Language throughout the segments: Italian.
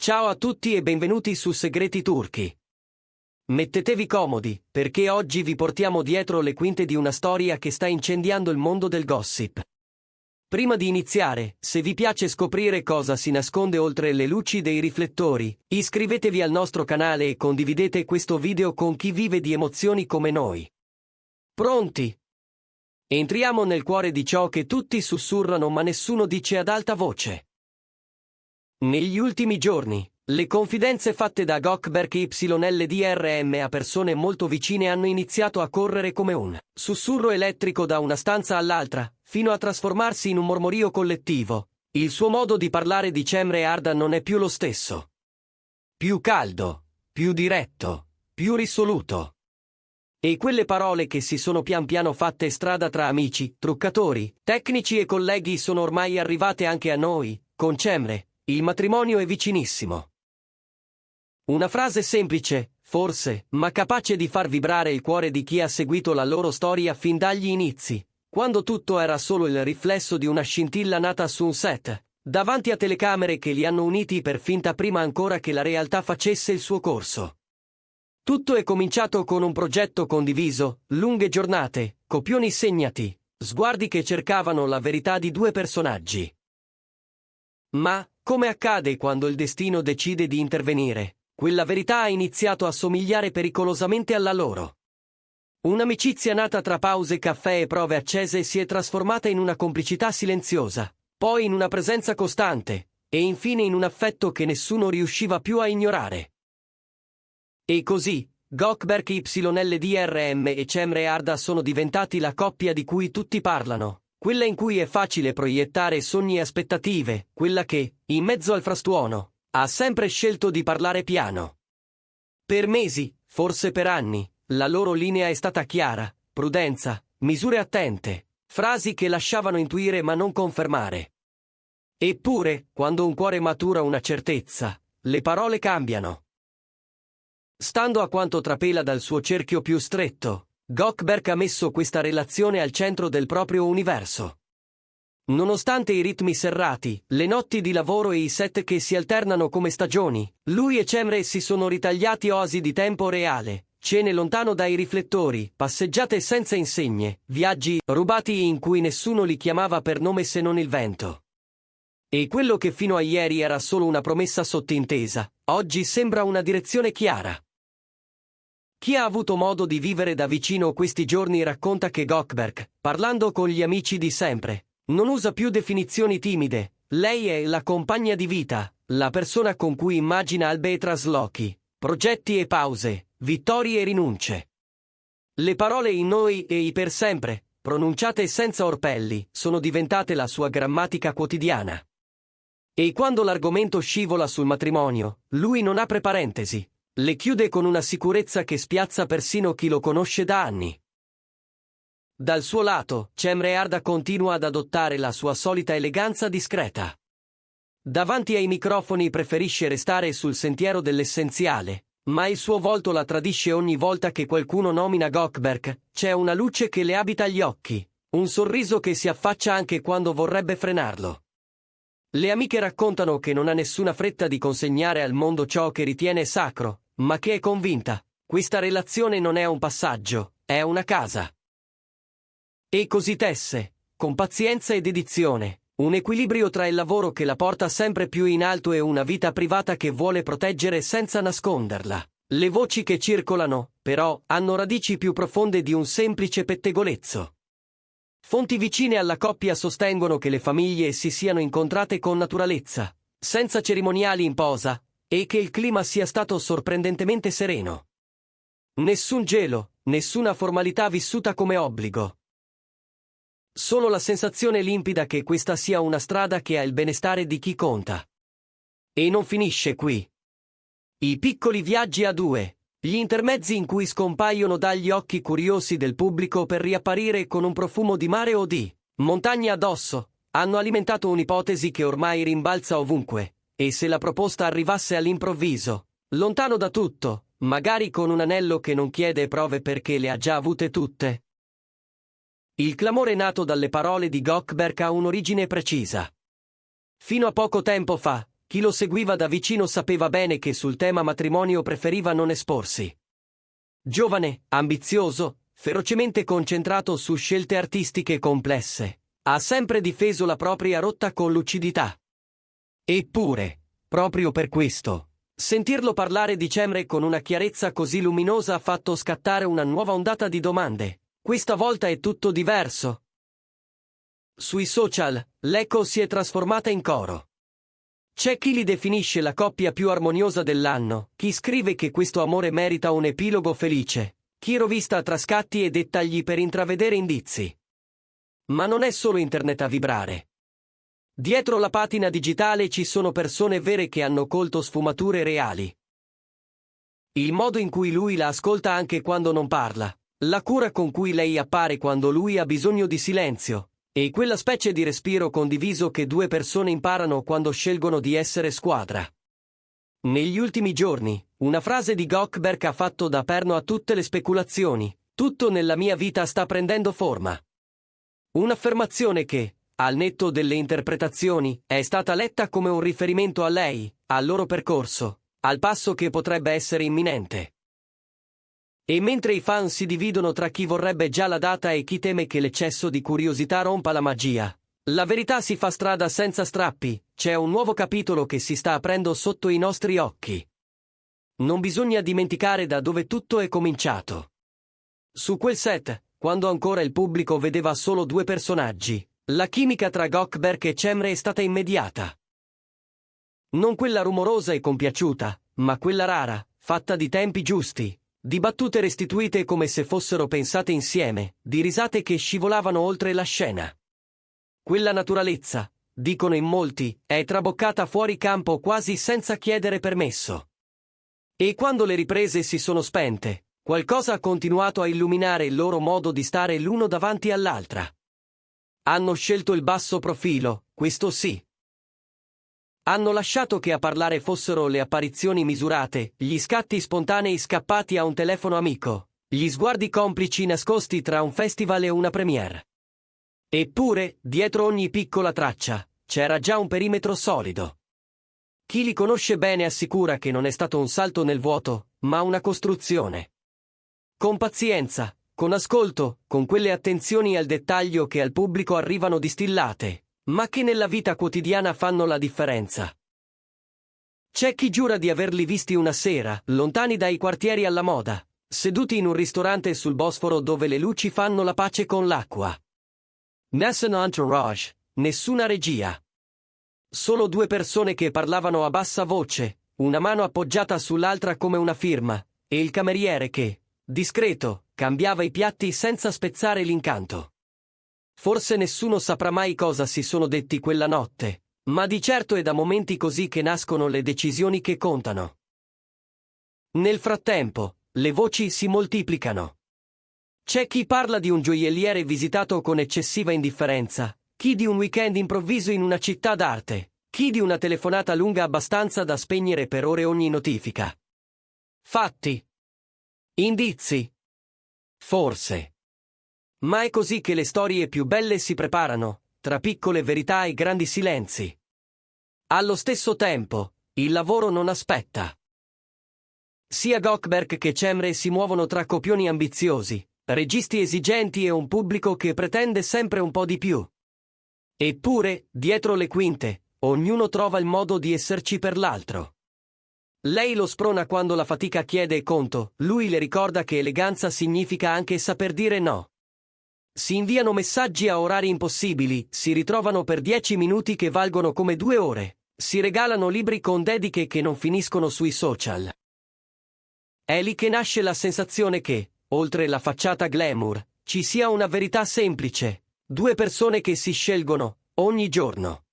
Ciao a tutti e benvenuti su Segreti Turchi. Mettetevi comodi, perché oggi vi portiamo dietro le quinte di una storia che sta incendiando il mondo del gossip. Prima di iniziare, se vi piace scoprire cosa si nasconde oltre le luci dei riflettori, iscrivetevi al nostro canale e condividete questo video con chi vive di emozioni come noi. Pronti? Entriamo nel cuore di ciò che tutti sussurrano ma nessuno dice ad alta voce. Negli ultimi giorni, le confidenze fatte da Gökberk YLDRM a persone molto vicine hanno iniziato a correre come un sussurro elettrico da una stanza all'altra, fino a trasformarsi in un mormorio collettivo. Il suo modo di parlare di Cemre Arda non è più lo stesso. Più caldo, più diretto, più risoluto. E quelle parole che si sono pian piano fatte strada tra amici, truccatori, tecnici e colleghi sono ormai arrivate anche a noi. Con Cemre, il matrimonio è vicinissimo. Una frase semplice, forse, ma capace di far vibrare il cuore di chi ha seguito la loro storia fin dagli inizi, quando tutto era solo il riflesso di una scintilla nata su un set, davanti a telecamere che li hanno uniti per finta prima ancora che la realtà facesse il suo corso. Tutto è cominciato con un progetto condiviso, lunghe giornate, copioni segnati, sguardi che cercavano la verità di due personaggi. Ma, come accade quando il destino decide di intervenire, quella verità ha iniziato a somigliare pericolosamente alla loro. Un'amicizia nata tra pause caffè e prove accese si è trasformata in una complicità silenziosa, poi in una presenza costante, e infine in un affetto che nessuno riusciva più a ignorare. E così, Gökberk YLDRM e Cemre Arda sono diventati la coppia di cui tutti parlano, quella in cui è facile proiettare sogni e aspettative, quella che, in mezzo al frastuono, ha sempre scelto di parlare piano. Per mesi, forse per anni, la loro linea è stata chiara: prudenza, misure attente, frasi che lasciavano intuire ma non confermare. Eppure, quando un cuore matura una certezza, le parole cambiano. Stando a quanto trapela dal suo cerchio più stretto, Gökberk ha messo questa relazione al centro del proprio universo. Nonostante i ritmi serrati, le notti di lavoro e i set che si alternano come stagioni, lui e Cemre si sono ritagliati oasi di tempo reale, cene lontano dai riflettori, passeggiate senza insegne, viaggi rubati in cui nessuno li chiamava per nome se non il vento. E quello che fino a ieri era solo una promessa sottintesa, oggi sembra una direzione chiara. Chi ha avuto modo di vivere da vicino questi giorni racconta che Gökberk, parlando con gli amici di sempre, non usa più definizioni timide. Lei è la compagna di vita, la persona con cui immagina albe e traslochi, progetti e pause, vittorie e rinunce. Le parole in noi e i per sempre, pronunciate senza orpelli, sono diventate la sua grammatica quotidiana. E quando l'argomento scivola sul matrimonio, lui non apre parentesi. Le chiude con una sicurezza che spiazza persino chi lo conosce da anni. Dal suo lato, Cemre Arda continua ad adottare la sua solita eleganza discreta. Davanti ai microfoni preferisce restare sul sentiero dell'essenziale, ma il suo volto la tradisce ogni volta che qualcuno nomina Gökberk. C'è una luce che le abita gli occhi, un sorriso che si affaccia anche quando vorrebbe frenarlo. Le amiche raccontano che non ha nessuna fretta di consegnare al mondo ciò che ritiene sacro, ma che è convinta: questa relazione non è un passaggio, è una casa. E così tesse, con pazienza e dedizione, un equilibrio tra il lavoro che la porta sempre più in alto e una vita privata che vuole proteggere senza nasconderla. Le voci che circolano, però, hanno radici più profonde di un semplice pettegolezzo. Fonti vicine alla coppia sostengono che le famiglie si siano incontrate con naturalezza, senza cerimoniali in posa, e che il clima sia stato sorprendentemente sereno. Nessun gelo, nessuna formalità vissuta come obbligo. Solo la sensazione limpida che questa sia una strada che ha il benestare di chi conta. E non finisce qui. I piccoli viaggi a due, gli intermezzi in cui scompaiono dagli occhi curiosi del pubblico per riapparire con un profumo di mare o di montagna addosso, hanno alimentato un'ipotesi che ormai rimbalza ovunque. E se la proposta arrivasse all'improvviso, lontano da tutto, magari con un anello che non chiede prove perché le ha già avute tutte? Il clamore nato dalle parole di Gökberk ha un'origine precisa. Fino a poco tempo fa, Chi lo seguiva da vicino sapeva bene che sul tema matrimonio preferiva non esporsi. Giovane, ambizioso, ferocemente concentrato su scelte artistiche complesse, ha sempre difeso la propria rotta con lucidità. Eppure, proprio per questo, sentirlo parlare di Cemre con una chiarezza così luminosa ha fatto scattare una nuova ondata di domande. Questa volta è tutto diverso. Sui social, l'eco si è trasformata in coro. C'è chi li definisce la coppia più armoniosa dell'anno, chi scrive che questo amore merita un epilogo felice, chi rovista tra scatti e dettagli per intravedere indizi. Ma non è solo internet a vibrare. Dietro la patina digitale ci sono persone vere che hanno colto sfumature reali. Il modo in cui lui la ascolta anche quando non parla, la cura con cui lei appare quando lui ha bisogno di silenzio, e quella specie di respiro condiviso che due persone imparano quando scelgono di essere squadra. Negli ultimi giorni, una frase di Goldberg ha fatto da perno a tutte le speculazioni. Tutto nella mia vita sta prendendo forma. Un'affermazione che, al netto delle interpretazioni, è stata letta come un riferimento a lei, al loro percorso, al passo che potrebbe essere imminente. E mentre i fan si dividono tra chi vorrebbe già la data e chi teme che l'eccesso di curiosità rompa la magia, la verità si fa strada senza strappi, c'è un nuovo capitolo che si sta aprendo sotto i nostri occhi. Non bisogna dimenticare da dove tutto è cominciato. Su quel set, quando ancora il pubblico vedeva solo due personaggi, la chimica tra Goldberg e Cemre è stata immediata. Non quella rumorosa e compiaciuta, ma quella rara, fatta di tempi giusti, di battute restituite come se fossero pensate insieme, di risate che scivolavano oltre la scena. Quella naturalezza, dicono in molti, è traboccata fuori campo quasi senza chiedere permesso. E quando le riprese si sono spente, qualcosa ha continuato a illuminare il loro modo di stare l'uno davanti all'altra. Hanno scelto il basso profilo, questo sì. Hanno lasciato che a parlare fossero le apparizioni misurate, gli scatti spontanei scappati a un telefono amico, gli sguardi complici nascosti tra un festival e una premiere. Eppure, dietro ogni piccola traccia, c'era già un perimetro solido. Chi li conosce bene assicura che non è stato un salto nel vuoto, ma una costruzione. Con pazienza, con ascolto, con quelle attenzioni al dettaglio che al pubblico arrivano distillate, ma che nella vita quotidiana fanno la differenza. C'è chi giura di averli visti una sera, lontani dai quartieri alla moda, seduti in un ristorante sul Bosforo dove le luci fanno la pace con l'acqua. Nessun entourage, nessuna regia. Solo due persone che parlavano a bassa voce, una mano appoggiata sull'altra come una firma, e il cameriere che, discreto, cambiava i piatti senza spezzare l'incanto. Forse nessuno saprà mai cosa si sono detti quella notte, ma di certo è da momenti così che nascono le decisioni che contano. Nel frattempo, le voci si moltiplicano. C'è chi parla di un gioielliere visitato con eccessiva indifferenza, chi di un weekend improvviso in una città d'arte, chi di una telefonata lunga abbastanza da spegnere per ore ogni notifica. Fatti? Indizi? Forse. Ma è così che le storie più belle si preparano, tra piccole verità e grandi silenzi. Allo stesso tempo, il lavoro non aspetta. Sia Goldberg che Cemre si muovono tra copioni ambiziosi, registi esigenti e un pubblico che pretende sempre un po' di più. Eppure, dietro le quinte, ognuno trova il modo di esserci per l'altro. Lei lo sprona quando la fatica chiede conto, lui le ricorda che eleganza significa anche saper dire no. Si inviano messaggi a orari impossibili, si ritrovano per 10 minuti che valgono come 2 ore, si regalano libri con dediche che non finiscono sui social. È lì che nasce la sensazione che, oltre la facciata glamour, ci sia una verità semplice, due persone che si scelgono, ogni giorno.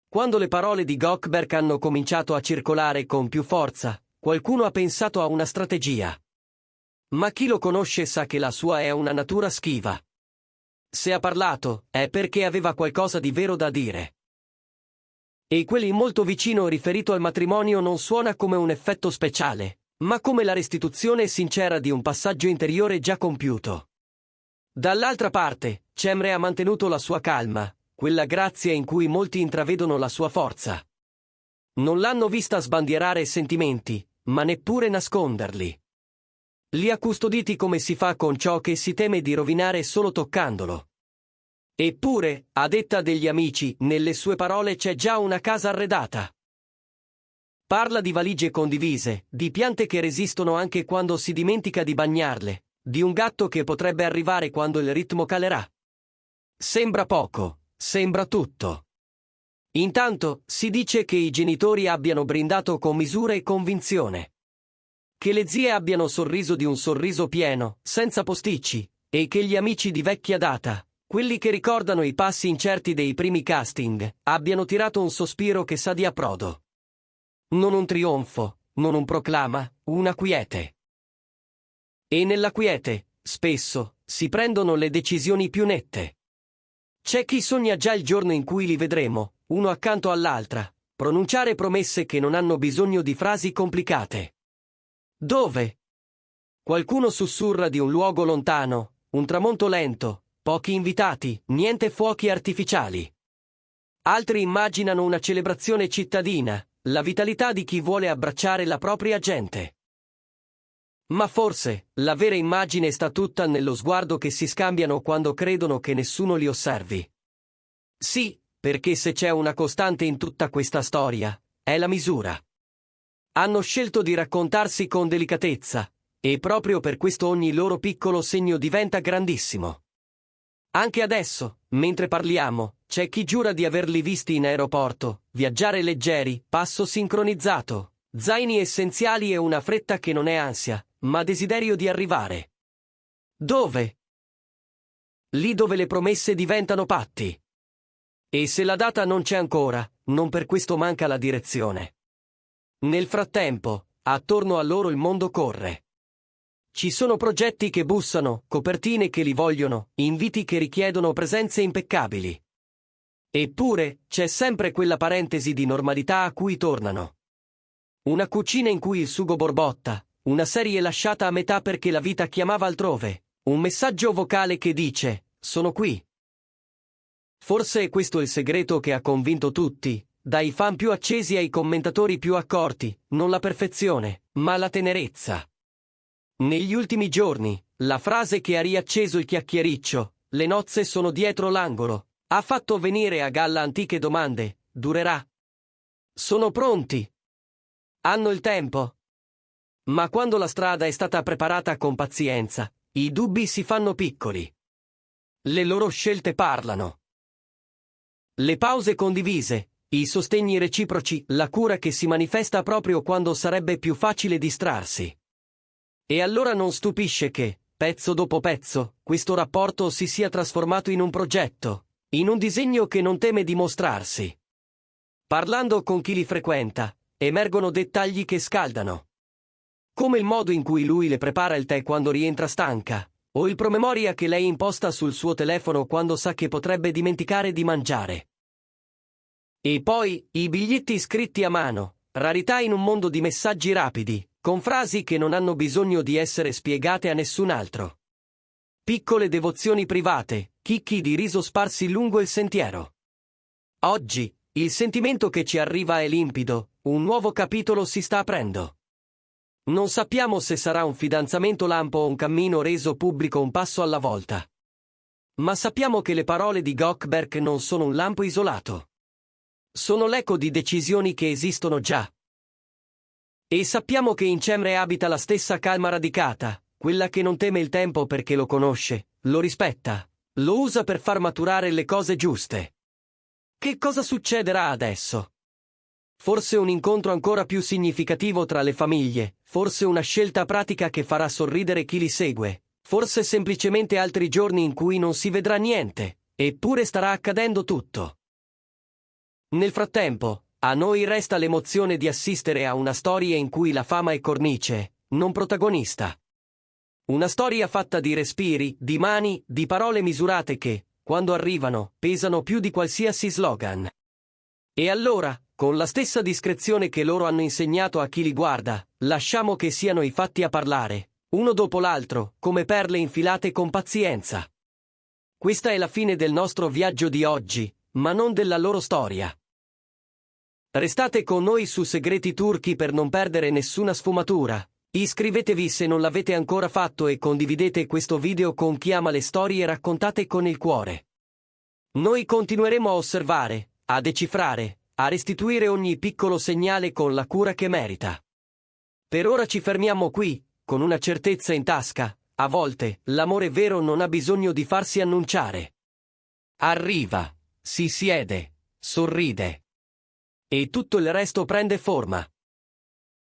Quando le parole di Goldberg hanno cominciato a circolare con più forza, qualcuno ha pensato a una strategia. Ma chi lo conosce sa che la sua è una natura schiva. Se ha parlato, è perché aveva qualcosa di vero da dire. E quelli molto vicino riferito al matrimonio non suona come un effetto speciale, ma come la restituzione sincera di un passaggio interiore già compiuto. Dall'altra parte, Cemre ha mantenuto la sua calma, quella grazia in cui molti intravedono la sua forza. Non l'hanno vista sbandierare sentimenti, ma neppure nasconderli. Li ha custoditi come si fa con ciò che si teme di rovinare solo toccandolo. Eppure, a detta degli amici, nelle sue parole c'è già una casa arredata. Parla di valigie condivise, di piante che resistono anche quando si dimentica di bagnarle, di un gatto che potrebbe arrivare quando il ritmo calerà. Sembra poco, sembra tutto. Intanto, si dice che i genitori abbiano brindato con misura e convinzione. Che le zie abbiano sorriso di un sorriso pieno, senza posticci, e che gli amici di vecchia data, quelli che ricordano i passi incerti dei primi casting, abbiano tirato un sospiro che sa di approdo. Non un trionfo, non un proclama, una quiete. E nella quiete, spesso, si prendono le decisioni più nette. C'è chi sogna già il giorno in cui li vedremo, uno accanto all'altra, pronunciare promesse che non hanno bisogno di frasi complicate. Dove? Qualcuno sussurra di un luogo lontano, un tramonto lento, pochi invitati, niente fuochi artificiali. Altri immaginano una celebrazione cittadina, la vitalità di chi vuole abbracciare la propria gente. Ma forse, la vera immagine sta tutta nello sguardo che si scambiano quando credono che nessuno li osservi. Sì, perché se c'è una costante in tutta questa storia, è la misura. Hanno scelto di raccontarsi con delicatezza, e proprio per questo ogni loro piccolo segno diventa grandissimo. Anche adesso, mentre parliamo, c'è chi giura di averli visti in aeroporto, viaggiare leggeri, passo sincronizzato, zaini essenziali e una fretta che non è ansia, ma desiderio di arrivare. Dove? Lì dove le promesse diventano patti. E se la data non c'è ancora, non per questo manca la direzione. Nel frattempo, attorno a loro il mondo corre. Ci sono progetti che bussano, copertine che li vogliono, inviti che richiedono presenze impeccabili. Eppure, c'è sempre quella parentesi di normalità a cui tornano. Una cucina in cui il sugo borbotta, una serie lasciata a metà perché la vita chiamava altrove, un messaggio vocale che dice, sono qui. Forse è questo il segreto che ha convinto tutti, dai fan più accesi ai commentatori più accorti, non la perfezione, ma la tenerezza. Negli ultimi giorni, la frase che ha riacceso il chiacchiericcio, le nozze sono dietro l'angolo, ha fatto venire a galla antiche domande, durerà? Sono pronti? Hanno il tempo? Ma quando la strada è stata preparata con pazienza, i dubbi si fanno piccoli. Le loro scelte parlano. Le pause condivise, i sostegni reciproci, la cura che si manifesta proprio quando sarebbe più facile distrarsi. E allora non stupisce che, pezzo dopo pezzo, questo rapporto si sia trasformato in un progetto, in un disegno che non teme di mostrarsi. Parlando con chi li frequenta, emergono dettagli che scaldano. Come il modo in cui lui le prepara il tè quando rientra stanca, o il promemoria che lei imposta sul suo telefono quando sa che potrebbe dimenticare di mangiare. E poi, i biglietti scritti a mano, rarità in un mondo di messaggi rapidi, con frasi che non hanno bisogno di essere spiegate a nessun altro. Piccole devozioni private, chicchi di riso sparsi lungo il sentiero. Oggi, il sentimento che ci arriva è limpido, un nuovo capitolo si sta aprendo. Non sappiamo se sarà un fidanzamento lampo o un cammino reso pubblico un passo alla volta. Ma sappiamo che le parole di Gökberg non sono un lampo isolato. Sono l'eco di decisioni che esistono già. E sappiamo che in Cemre abita la stessa calma radicata, quella che non teme il tempo perché lo conosce, lo rispetta, lo usa per far maturare le cose giuste. Che cosa succederà adesso? Forse un incontro ancora più significativo tra le famiglie, forse una scelta pratica che farà sorridere chi li segue, forse semplicemente altri giorni in cui non si vedrà niente, eppure starà accadendo tutto. Nel frattempo, a noi resta l'emozione di assistere a una storia in cui la fama è cornice, non protagonista. Una storia fatta di respiri, di mani, di parole misurate che, quando arrivano, pesano più di qualsiasi slogan. E allora, con la stessa discrezione che loro hanno insegnato a chi li guarda, lasciamo che siano i fatti a parlare, uno dopo l'altro, come perle infilate con pazienza. Questa è la fine del nostro viaggio di oggi, ma non della loro storia. Restate con noi su Segreti Turchi per non perdere nessuna sfumatura. Iscrivetevi se non l'avete ancora fatto e condividete questo video con chi ama le storie raccontate con il cuore. Noi continueremo a osservare, a decifrare, a restituire ogni piccolo segnale con la cura che merita. Per ora ci fermiamo qui, con una certezza in tasca: a volte l'amore vero non ha bisogno di farsi annunciare. Arriva, si siede, sorride. E tutto il resto prende forma.